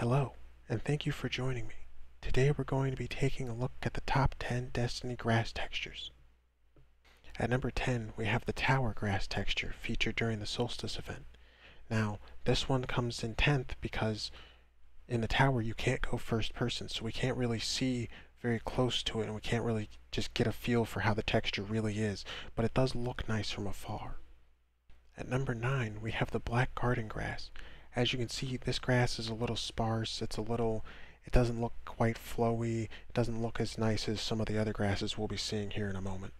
Hello, and thank you for joining me. Today we're going to be taking a look at the top 10 Destiny grass textures. At number 10, we have the tower grass texture featured during the Solstice event. Now, this one comes in 10th because in the tower you can't go first person, so we can't really see very close to it, and we can't really just get a feel for how the texture really is, but it does look nice from afar. At number 9, we have the black garden grass. As you can see, this grass is a little sparse. It doesn't look quite flowy. It doesn't look as nice as some of the other grasses we'll be seeing here in a moment.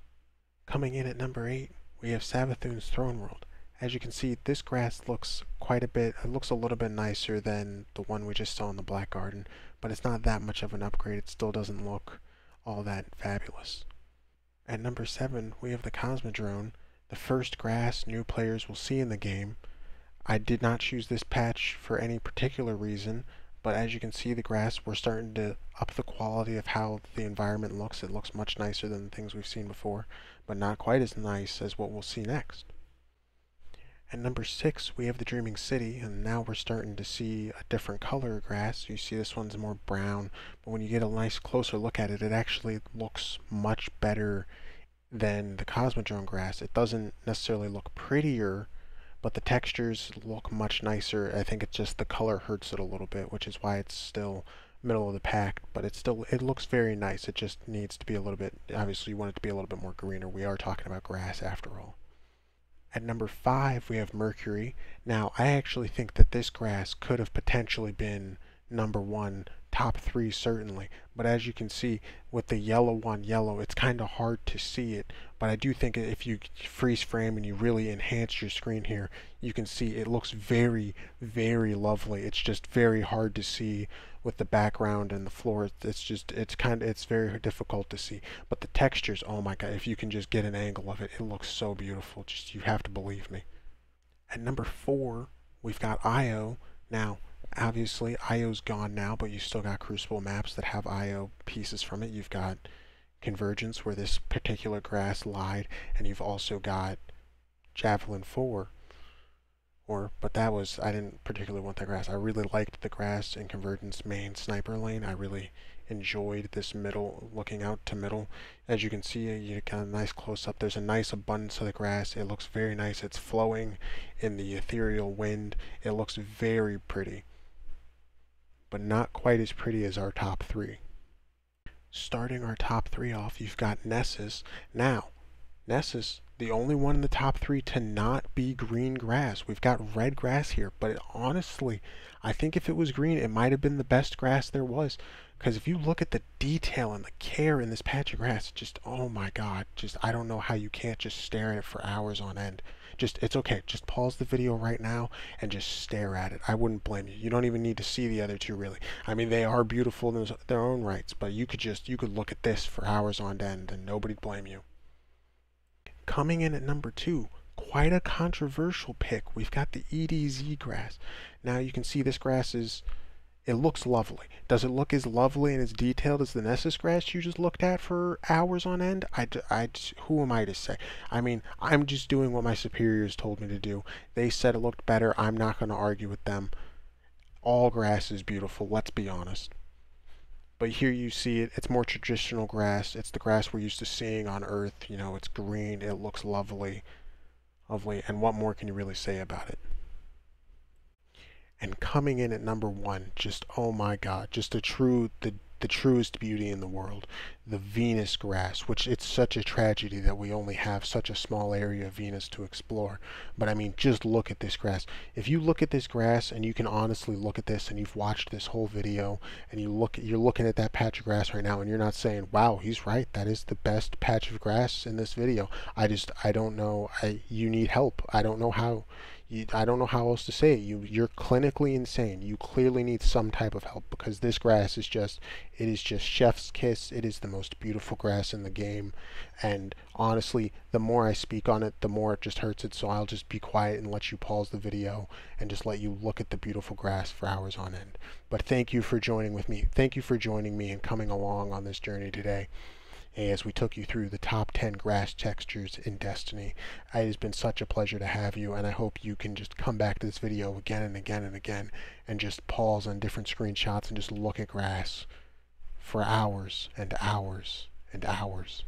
Coming in at number 8, we have Savathun's Throne World. As you can see, this grass looks it looks a little bit nicer than the one we just saw in the black garden, but it's not that much of an upgrade. It still doesn't look all that fabulous. At number 7, we have the Cosmodrone, the first grass new players will see in the game. I did not choose this patch for any particular reason, but as you can see, the grass, we're starting to up the quality of how the environment looks. It looks much nicer than the things we've seen before, but not quite as nice as what we'll see next. At number 6, we have the Dreaming City, and now we're starting to see a different color of grass. You see this one's more brown, but when you get a nice closer look at it, it actually looks much better than the Cosmodrome grass. It doesn't necessarily look prettier, but the textures look much nicer. I think it's just the color hurts it a little bit, which is why it's still middle of the pack, but it looks very nice. It just needs to be a little bit, obviously you want it to be a little bit more greener. We are talking about grass after all. At number 5, we have Mercury. Now, I actually think that this grass could have potentially been number 1, top 3 certainly, but as you can see with the yellow on yellow, it's kind of hard to see it, but I do think if you freeze frame and you really enhance your screen here, you can see it looks very, very lovely. It's just very hard to see with the background and the floor. It's very difficult to see, but the textures, oh my god, if you can just get an angle of it, it looks so beautiful. Just, you have to believe me. At number 4, we've got IO. Now, obviously, IO's gone now, but you still got Crucible maps that have IO pieces from it. You've got Convergence, where this particular grass lied, and you've also got Javelin 4. But I didn't particularly want that grass. I really liked the grass in Convergence main sniper lane. I really enjoyed this middle, looking out to middle. As you can see, you got a nice close-up. There's a nice abundance of the grass. It looks very nice. It's flowing in the ethereal wind. It looks very pretty, but not quite as pretty as our top 3. Starting our top 3 off, you've got Ness's. Now, Ness's, the only one in the top 3 to not be green grass. We've got red grass here, but honestly, I think if it was green, it might have been the best grass there was. Because if you look at the detail and the care in this patch of grass, just, oh my god, just, I don't know how you can't just stare at it for hours on end. It's okay, just pause the video right now and just stare at it. I wouldn't blame you. You don't even need to see the other two, really. I mean, they are beautiful in their own rights, but you could look at this for hours on end and nobody'd blame you. Coming in at number 2, quite a controversial pick. We've got the EDZ grass. Now you can see this grass it looks lovely. Does it look as lovely and as detailed as the Nessus grass you just looked at for hours on end? Who am I to say? I mean, I'm just doing what my superiors told me to do. They said it looked better. I'm not going to argue with them. All grass is beautiful, let's be honest. But here you see it. It's more traditional grass. It's the grass we're used to seeing on Earth. You know, it's green. It looks lovely. Lovely. And what more can you really say about it? And coming in at number 1, just, oh my god, just the truest beauty in the world, the Venus grass, which it's such a tragedy that we only have such a small area of Venus to explore. But I mean, just look at this grass. If you look at this grass and you can honestly look at this and you've watched this whole video and you're looking at that patch of grass right now and you're not saying, wow, he's right, that is the best patch of grass in this video. I don't know. You need help. I don't know how else to say it. You're clinically insane. You clearly need some type of help, because this grass is just chef's kiss. It is the most beautiful grass in the game, and honestly, the more I speak on it, the more it just hurts it, so I'll just be quiet and let you pause the video and just let you look at the beautiful grass for hours on end. But thank you for joining with me. Thank you for joining me and coming along on this journey today. as we took you through the top 10 grass textures in Destiny. It has been such a pleasure to have you, and I hope you can just come back to this video again and again and again and just pause on different screenshots and just look at grass for hours and hours and hours.